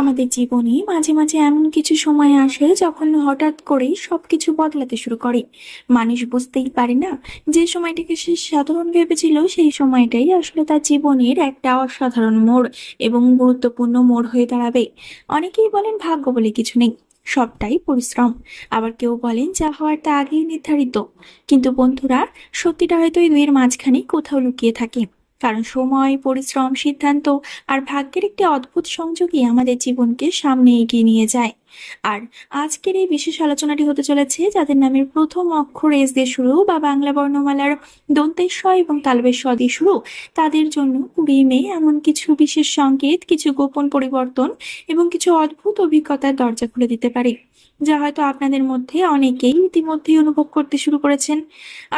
আমাদের জীবনে মাঝে মাঝে এমন কিছু সময় আসে যখন হঠাৎ করেই সবকিছু বদলাতে শুরু করে। মানুষ বুঝতেই পারে না যে সময়টাকে সে সাধারণ ভেবেছিল সেই সময়টাই আসলে তার জীবনের একটা অসাধারণ মোড় এবং গুরুত্বপূর্ণ মোড় হয়ে দাঁড়াবে। অনেকেই বলেন ভাগ্য বলে কিছু নেই, সবটাই পরিশ্রম। আবার কেউ বলেন যা হওয়ার তা আগেই নির্ধারিত। কিন্তু বন্ধুরা, সত্যিটা হয়তো এই দুইয়ের মাঝখানে কোথাও লুকিয়ে থাকে। কারণ সময়, পরিশ্রম, সিদ্ধান্ত আর ভাগ্যের একটি অদ্ভুত সংযোগই আমাদের জীবনকে সামনে এগিয়ে নিয়ে যায়। আর আজকের এই বিশেষ আলোচনাটি হতে চলেছে যাদের নামের প্রথম অক্ষর এস দিয়ে শুরু বা বাংলা বর্ণমালার দন্তের স এবং তালবের স দিয়ে শুরু, তাদের জন্য 20 মে এমন কিছু বিশেষ সংকেত, কিছু গোপন পরিবর্তন এবং কিছু অদ্ভুত অভিজ্ঞতার দরজা খুলে দিতে পারে, যা হয়তো আপনাদের মধ্যে অনেকেই ইতিমধ্যেই অনুভব করতে শুরু করেছেন।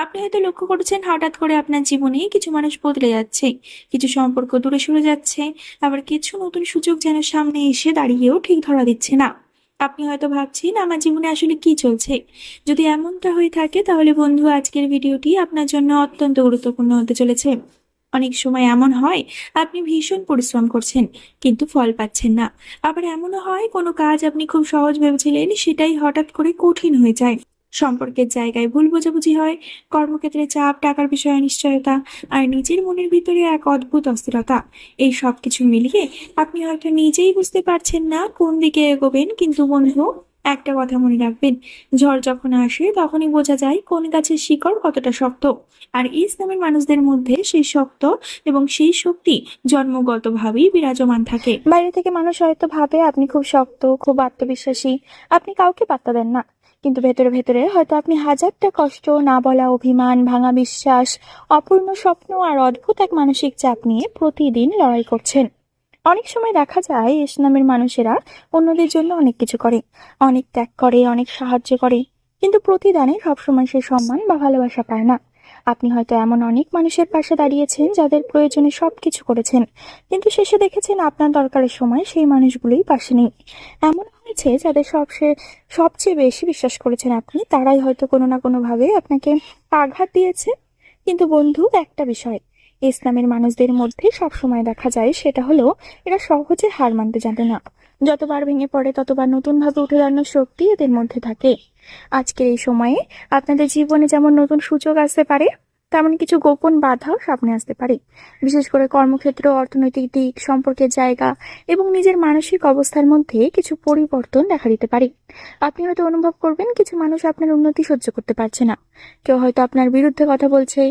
আপনি হয়তো লক্ষ্য করেছেন হঠাৎ করে আপনার জীবনে কিছু মানুষ বদলে যাচ্ছে, কিছু সম্পর্ক দূরে সরে যাচ্ছে, আবার কিছু নতুন সুযোগ যেন সামনে এসে দাঁড়িয়েও ঠিক ধরা দিচ্ছে না। আপনি হয়তো ভাবছেন আমার জীবনে আসলে কি চলছে। যদি এমনটা হয়ে থাকে তাহলে বন্ধু, আজকের ভিডিওটি আপনার জন্য অত্যন্ত গুরুত্বপূর্ণ হতে চলেছে। অনেক সময় এমন হয় আপনি ভীষণ পরিশ্রম করছেন কিন্তু ফল পাচ্ছেন না। আবার এমনও হয় কোনো কাজ আপনি খুব সহজ ভেবেছিলেন সেটাই হঠাৎ করে কঠিন হয়ে যায়। সম্পর্কের জায়গায় ভুল বোঝাবুঝি হয়, কর্মক্ষেত্রে চাপ, টাকার বিষয়ে অনিশ্চয়তা, আর নিজের মনের ভিতরে এক অদ্ভুত অস্থিরতা। এই সব কিছু মিলিয়ে আপনি হয়তো নিজেই বুঝতে পারছেন না কোন দিকে এগোবেন। কিন্তু বন্ধু, একটা কথা মনে রাখবেন, ঝড় যখন আসে তখনই বোঝা যায় কোন গাছের শিকড় কতটা শক্ত। আর ইসলামের মানুষদের মধ্যে সেই শক্ত এবং সেই শক্তি জন্মগতভাবেই বিরাজমান থাকে। বাইরে থেকে মানুষ হয়তো ভাবে আপনি খুব শক্ত, খুব আত্মবিশ্বাসী, আপনি কাউকে পাত্তা দেন না। কিন্তু ভেতরে ভেতরে হয়তো আপনি হাজারটা কষ্ট, না বলা অভিমান, ভাঙা বিশ্বাস, অপূর্ণ স্বপ্ন আর অদ্ভুত এক মানসিক চাপ নিয়ে প্রতিদিন লড়াই করছেন। অনেক সময় দেখা যায় ইসলামের মানুষেরা অন্যদের জন্য অনেক কিছু করে, অনেক ত্যাগ করে, অনেক সাহায্য করে, কিন্তু প্রতিদানে সবসময় সে সম্মান বা ভালোবাসা পায় না। আপনি হয়তো এমন অনেক মানুষের পাশে দাঁড়িয়েছেন যাদের প্রয়োজনে সবকিছু করেছেন, কিন্তু শেষে দেখেছেন আপনার দরকারের সময় সেই মানুষগুলোই পাশে নেই। এমন হয়েছে যাদের সবচেয়ে বেশি বিশ্বাস করেছেন আপনি, তারাই হয়তো কোনো না কোনো ভাবে আপনাকে আঘাত দিয়েছে। কিন্তু বন্ধু, একটা বিষয় ইসলামের মানুষদের মধ্যে সবসময় দেখা যায়, সেটা হলো এরা সহজে হার মানতে জানে না। যতবার ভেঙে পড়ে ততবার নতুন ভাবে উঠে দাঁড়ানোর শক্তি এদের মধ্যে থাকে। আজকের এই সময়ে আপনাদের জীবনে যেমন নতুন সুযোগ আসতে পারে, তেমন কিছু গোপন বাধাও সামনে আসতে পারে। বিশেষ করে কর্মক্ষেত্র, অর্থনৈতিক দিক, সম্পর্কের জায়গা এবং নিজের মানসিক অবস্থার মধ্যে কিছু পরিবর্তন দেখা দিতে পারে। আপনি হয়তো অনুভব করবেন কিছু মানুষ আপনার উন্নতি সহ্য করতে পারছে না। কেউ হয়তো আপনার বিরুদ্ধে কথা বলছে,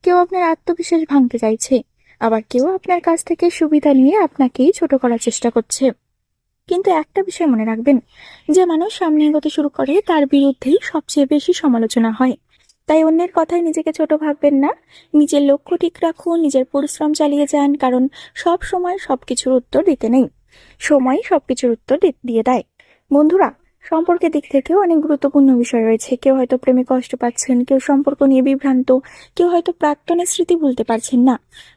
কেউ আপনার আত্মবিশ্বাস ভাঙতে চাইছে, আবার কেউ আপনার কাছ থেকে সুবিধা নিয়ে আপনাকেই ছোট করার চেষ্টা করছে। কিন্তু একটা বিষয় মনে রাখবেন, যে মানুষ সামনে এগোতে শুরু করে তার বিরুদ্ধেই সবচেয়ে বেশি সমালোচনা হয়। তাই অন্যের কথায় নিজেকে ছোট ভাববেন না। নিজের লক্ষ্য ঠিক রাখুন, নিজের পরিশ্রম চালিয়ে যান, কারণ সব সময় সবকিছুর উত্তর দিতে নেই, সময় সবকিছুর উত্তর দিয়ে দেয়। বন্ধুরা, সম্পর্কের দিক থেকেও অনেক গুরুত্বপূর্ণ বিষয় রয়েছে। কেউ হয়তো প্রেমে কষ্ট পাচ্ছেন, কেউ সম্পর্ক নিয়ে বিভ্রান্ত, কেউ হয়তো প্রাক্তনের স্মৃতি ভুলতে পারছেন না,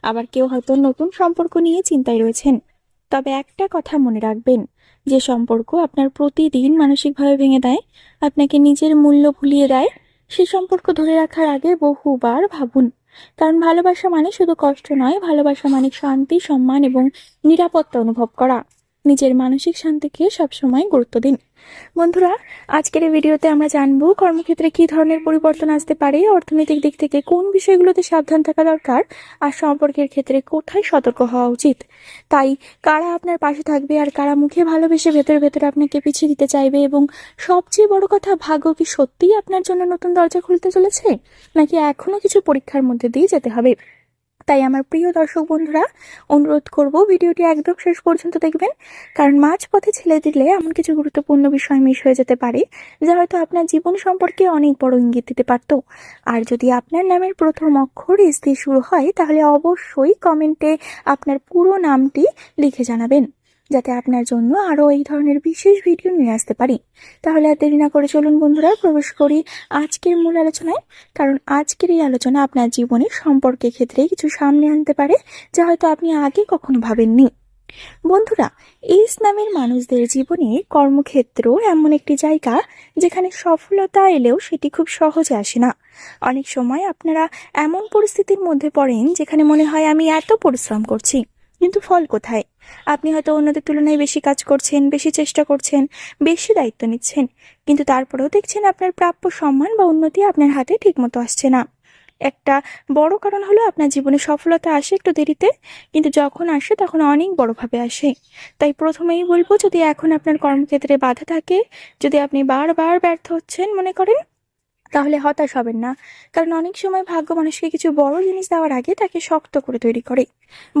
আবার কেউ হয়তো নতুন সম্পর্ক নিয়ে চিন্তায় রয়েছেন। তবে একটা কথা মনে রাখবেন, যে সম্পর্ক আপনার প্রতিদিন মানসিকভাবে ভেঙে দেয়, আপনাকে নিজের মূল্য ভুলিয়ে দেয়, সেই সম্পর্ক ধরে রাখার আগে বহুবার ভাবুন। কারণ ভালোবাসা মানে শুধু কষ্ট নয়, ভালোবাসা মানে শান্তি, সম্মান এবং নিরাপত্তা অনুভব করা। নিজের মানসিক শান্তিকে সবসময় গুরুত্ব দিন। বন্ধুরা, আজকের এই ভিডিওতে আমরা জানবো কর্মক্ষেত্রে কি ধরনের পরিবর্তন আসতে পারে, অর্থনৈতিক দিক থেকে কোন বিষয়গুলোতে সাবধান থাকা দরকার, আর সম্পর্কের ক্ষেত্রে কোথায় সতর্ক হওয়া উচিত। তাই কারা আপনার পাশে থাকবে আর কারা মুখে ভালোবেসে ভেতরে ভেতরে আপনাকে পিছিয়ে দিতে চাইবে, এবং সবচেয়ে বড় কথা, ভাগ্য কি সত্যিই আপনার জন্য নতুন দরজা খুলতে চলেছে, নাকি এখনো কিছু পরীক্ষার মধ্যে দিয়ে যেতে হবে। তাই আমার প্রিয় দর্শক বন্ধুরা, অনুরোধ করব ভিডিওটি একদম শেষ পর্যন্ত দেখবেন, কারণ মাঝপথে ছেড়ে দিলে এমন কিছু গুরুত্বপূর্ণ বিষয় মিস হয়ে যেতে পারে যা হয়তো আপনার জীবন সম্পর্কে অনেক বড় ইঙ্গিত দিতে পারত। আর যদি আপনার নামের প্রথম অক্ষর এস দিয়ে শুরু হয়, তাহলে অবশ্যই কমেন্টে আপনার পুরো নামটি লিখে জানাবেন, যাতে আপনার জন্য আরো এই ধরনের বিশেষ ভিডিও নিয়ে আসতে পারি। তাহলে আর দেরি না করে চলুন বন্ধুরা, প্রবেশ করি আজকের মূল আলোচনায়। কারণ আজকের এই আলোচনা আপনার জীবনের সম্পর্কের ক্ষেত্রে কিছু সামনে আনতে পারে যা হয়তো আপনি আগে কখনো ভাবেননি। বন্ধুরা, ইসলামের মানুষদের জীবনে কর্মক্ষেত্র এমন একটি জায়গা যেখানে সফলতা এলেও সেটি খুব সহজে আসে না। অনেক সময় আপনারা এমন পরিস্থিতির মধ্যে পড়েন যেখানে মনে হয় আমি এত পরিশ্রম করছি, কিন্তু ফল কোথায়? আপনি হয়তো অন্যদের তুলনায় বেশি কাজ করছেন, বেশি চেষ্টা করছেন, বেশি দায়িত্ব নিচ্ছেন, কিন্তু তারপরেও দেখছেন আপনার প্রাপ্য সম্মান বা উন্নতি আপনার হাতে ঠিকমতো আসছে না। একটা বড় কারণ হলো আপনার জীবনে সফলতা আসে একটু দেরিতে, কিন্তু যখন আসে তখন অনেক বড়ভাবে আসে। তাই প্রথমেই বলবো, যদি এখন আপনার কর্মক্ষেত্রে বাধা থাকে, যদি আপনি বারবার ব্যর্থ হচ্ছেন মনে করেন, তাহলে হতাশ হবেন না। কারণ অনেক সময় ভাগ্য মানুষকে কিছু বড় জিনিস দেওয়ার আগে তাকে শক্ত করে তৈরি করে।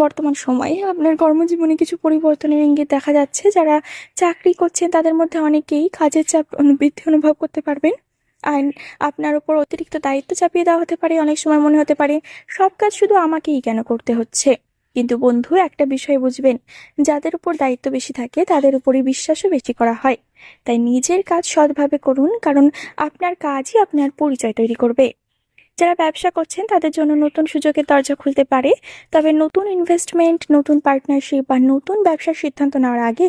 বর্তমান সময়ে আপনার কর্মজীবনে কিছু পরিবর্তনের ইঙ্গিত দেখা যাচ্ছে। যারা চাকরি করছেন তাদের মধ্যে অনেকেই কাজের চাপ বৃদ্ধি অনুভব করতে পারবেন। আর আপনার উপর অতিরিক্ত দায়িত্ব চাপিয়ে দেওয়া হতে পারে। অনেক সময় মনে হতে পারে সব কাজ শুধু আমাকেই কেন করতে হচ্ছে। কিন্তু বন্ধু, একটা বিষয় বুঝবেন, যাদের উপর দায়িত্ব বেশি থাকে তাদের উপরই বিশ্বাসও বেশি করা হয়। তাই নিজের কাজ সৎভাবে করুন, কারণ আপনার কাজই আপনার পরিচয় তৈরি করবে। যারা ব্যবসা করছেন তাদের জন্য নতুন সুযোগের দরজা খুলতে পারে, তবে নতুন ইনভেস্টমেন্ট, নতুন পার্টনারশিপ বা নতুন ব্যবসার সিদ্ধান্ত নেওয়ার আগে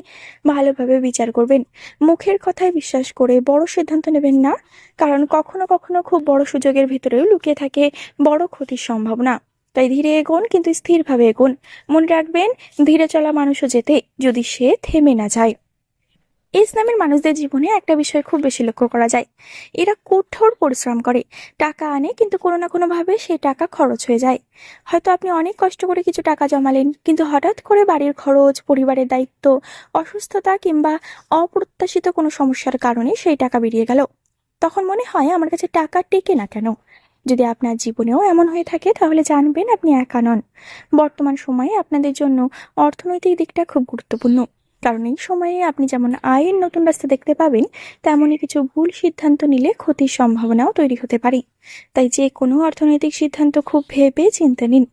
ভালোভাবে বিচার করবেন। মুখের কথায় বিশ্বাস করে বড় সিদ্ধান্ত নেবেন না, কারণ কখনো কখনো খুব বড় সুযোগের ভিতরেও লুকিয়ে থাকে বড় ক্ষতির সম্ভাবনা। তাই ধীরে এগোন, কিন্তু স্থিরভাবে এগোন। মনে রাখবেন, ধীরে চলা মানুষও যেতে, যদি সে থেমে না যায়। ইসলামের মানুষদের জীবনে একটা বিষয় খুব বেশি লক্ষ্য করা যায়, এরা কঠোর পরিশ্রম করে, টাকা আনে, কিন্তু কোনো না কোনো ভাবে সেই টাকা খরচ হয়ে যায়। হয়তো আপনি অনেক কষ্ট করে কিছু টাকা জমালেন, কিন্তু হঠাৎ করে বাড়ির খরচ, পরিবারের দায়িত্ব, অসুস্থতা কিংবা অপ্রত্যাশিত কোনো সমস্যার কারণে সেই টাকা বেরিয়ে গেল। তখন মনে হয় আমার কাছে টাকা টেকে না কেন। যদি আপনার জীবনেও এমন হয়ে থাকে তাহলে জানবেন আপনি একা নন। বর্তমান সময়ে আপনাদের জন্য অর্থনৈতিক দিকটা খুব গুরুত্বপূর্ণ, কারণ এই সময়ে আপনি যেমন আয়ের নতুন রাস্তা দেখতে পাবেন, তেমনই কিছু ভুল সিদ্ধান্ত নিলে ক্ষতির সম্ভাবনাও তৈরি হতে পারে। তাই যে কোনো অর্থনৈতিক সিদ্ধান্ত খুব ভেবে চিন্তে নিন।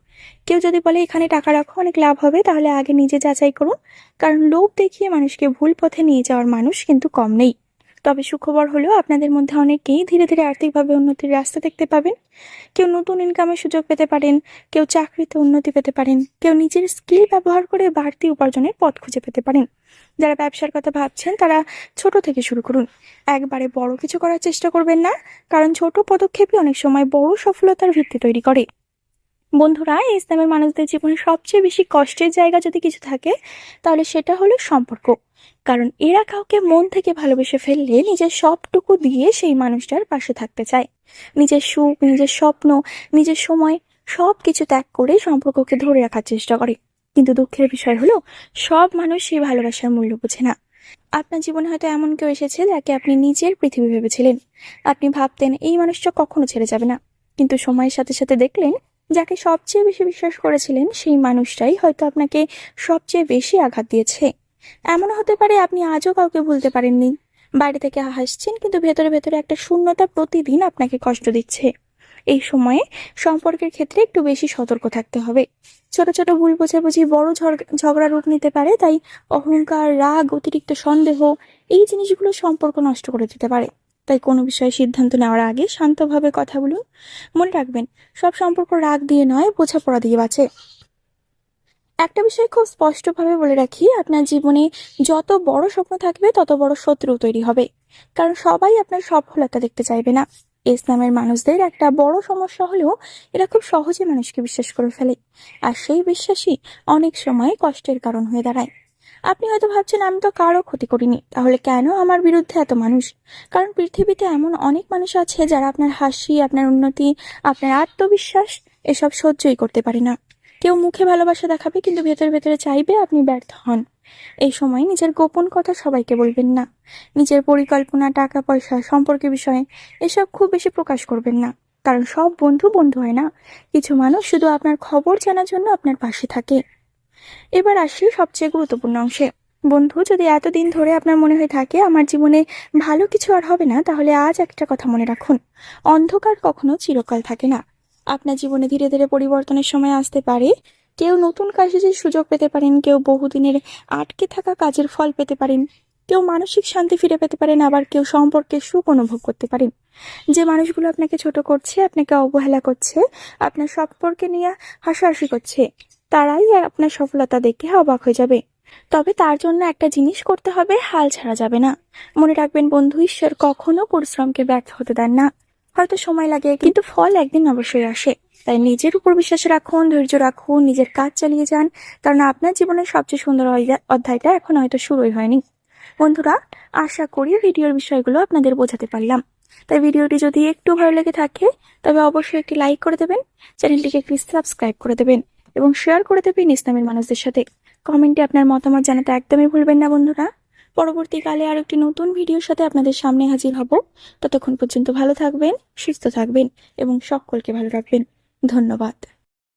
কেউ যদি বলে এখানে টাকা রাখো অনেক লাভ হবে, তাহলে আগে নিজে যাচাই করুন, কারণ লোভ দেখিয়ে মানুষকে ভুল পথে নিয়ে যাওয়ার মানুষ কিন্তু কম নেই। তবে সুখবর হলো, আপনাদের মধ্যে অনেকেই ধীরে ধীরে আর্থিকভাবে উন্নতির রাস্তা দেখতে পাবেন। কেউ নতুন ইনকামের সুযোগ পেতে পারেন, কেউ চাকরিতে উন্নতি পেতে পারেন, কেউ নিজের স্কিল ব্যবহার করে বাড়তি উপার্জনের পথ খুঁজে পেতে পারেন। যারা ব্যবসার কথা ভাবছেন তারা ছোট থেকে শুরু করুন, একবারে বড় কিছু করার চেষ্টা করবেন না, কারণ ছোট পদক্ষেপই অনেক সময় বড় সফলতার ভিত্তি তৈরি করে। বন্ধুরা, এই ইসলামের মানুষদের জীবনে সবচেয়ে বেশি কষ্টের জায়গা যদি কিছু থাকে, তাহলে সেটা হলো সম্পর্ক। কারণ এরা কাউকে মন থেকে ভালোবেসে ফেললে নিজের সবটুকু দিয়ে সেই মানুষটার পাশে থাকতে চায়। নিজের সুখ, নিজের স্বপ্ন, নিজের সময় সব কিছু ত্যাগ করে সম্পর্ককে ধরে রাখার চেষ্টা করে। কিন্তু দুঃখের বিষয় হলো, সব মানুষ সেই ভালোবাসার মূল্য বোঝে না। আপনার জীবনে হয়তো এমন কেউ এসেছে যাকে আপনি নিজের পৃথিবী ভেবেছিলেন। আপনি ভাবতেন এই মানুষটা কখনো ছেড়ে যাবে না, কিন্তু সময়ের সাথে সাথে দেখলেন যাকে সবচেয়ে বেশি বিশ্বাস করেছিলেন সেই মানুষটাই হয়তো আপনাকে সবচেয়ে বেশি আঘাত দিয়েছে। এমন হতে পারে আপনি আজও কাউকে ভুলতে পারেননি। বাইরে থেকে হাসছেন, কিন্তু ভেতরে ভেতরে একটা শূন্যতা প্রতিদিন আপনাকে কষ্ট দিচ্ছে। এই সময়ে সম্পর্কের ক্ষেত্রে একটু বেশি সতর্ক থাকতে হবে। ছোট ছোট ভুল বোঝাবুঝি বড় ঝগড়া রূপ নিতে পারে। তাই অহংকার, রাগ, অতিরিক্ত সন্দেহ, এই জিনিসগুলো সম্পর্ক নষ্ট করে দিতে পারে। তাই কোনো বিষয়ে সিদ্ধান্ত নেওয়ার আগে শান্তভাবে কথা বলুন। মনে রাখবেন, সব সম্পর্ক রাগ দিয়ে নয়, বোঝাপড়া দিয়ে বাঁচে। একটা বিষয় খুব স্পষ্টভাবে বলে রাখি, আপনার জীবনে যত বড় স্বপ্ন থাকবে তত বড় শত্রু তৈরি হবে, কারণ সবাই আপনার সফলতা দেখতে চাইবে না। ইসলামের মানুষদের একটা বড় সমস্যা হলেও এরা খুব সহজে মানুষকে বিশ্বাস করে ফেলে, আর সেই বিশ্বাসই অনেক সময় কষ্টের কারণ হয়ে দাঁড়ায়। আপনি হয়তো ভাবছেন আমি তো কারো ক্ষতি করিনি, তাহলে কেন আমার বিরুদ্ধে এত মানুষ? কারণ পৃথিবীতে এমন অনেক মানুষ আছে যারা আপনার হাসি, আপনার উন্নতি, আপনার আত্মবিশ্বাস এসব সহ্যই করতে পারে না। কেউ মুখে ভালোবাসা দেখাবে, কিন্তু ভেতরে ভেতরে চাইবে আপনি ব্যর্থ হন। এই সময় নিজের গোপন কথা সবাইকে বলবেন না। নিজের পরিকল্পনা, টাকা পয়সা, সম্পর্কের বিষয়ে এসব খুব বেশি প্রকাশ করবেন না, কারণ সব বন্ধু বন্ধু হয় না। কিছু মানুষ শুধু আপনার খবর জানার জন্য আপনার পাশে থাকে। এবার আসি সবচেয়ে গুরুত্বপূর্ণ অংশে। বন্ধু, যদি এতদিন ধরে আপনার মনে হয়ে থাকে আমার জীবনে ভালো কিছু আর হবে না, তাহলে আজ একটা কথা মনে রাখুন, অন্ধকার কখনো চিরকাল থাকে না। আপনার জীবনে ধীরে ধীরে পরিবর্তনের সময় আসতে পারে। কেউ নতুন কাজের সুযোগ পেতে পারেন, কেউ বহুদিনের আটকে থাকা কাজের ফল পেতে পারেন, কেউ মানসিক শান্তি ফিরে পেতে পারেন, আবার কেউ সম্পর্কে সুখ অনুভব করতে পারেন। যে মানুষগুলো আপনাকে ছোট করছে, আপনাকে অবহেলা করছে, আপনার সম্পর্কে নিয়ে হাসাহাসি করছে, তারাই আপনার সফলতা দেখে অবাক হয়ে যাবে। তবে তার জন্য একটা জিনিস করতে হবে, হাল ছাড়া যাবে না। মনে রাখবেন বন্ধু, ঈশ্বর কখনো পরিশ্রমকে ব্যর্থ হতে দেন না। হয়তো সময় লাগে, কিন্তু ফল একদিন অবশ্যই আসে। তাই নিজের উপর বিশ্বাস রাখুন, ধৈর্য রাখুন, নিজের কাজ চালিয়ে যান, কারণ আপনার জীবনের সবচেয়ে সুন্দর অধ্যায়টা এখন হয়তো শুরুই হয়নি। বন্ধুরা, আশা করি ভিডিওর বিষয়গুলো আপনাদের বোঝাতে পারলাম। তাই ভিডিওটি যদি একটু ভালো লেগে থাকে তবে অবশ্যই একটি লাইক করে দেবেন, চ্যানেলটিকে একটি সাবস্ক্রাইব করে দেবেন এবং শেয়ার করে দেবেন ইসলামের মানুষদের সাথে। কমেন্টে আপনার মতামত জানাতে একদমই ভুলবেন না বন্ধুরা। পরবর্তীকালে আর একটি নতুন ভিডিওর সাথে আপনাদের সামনে হাজির হব। ততক্ষণ পর্যন্ত ভালো থাকবেন, সুস্থ থাকবেন এবং সকলকে ভালো রাখবেন। ধন্যবাদ।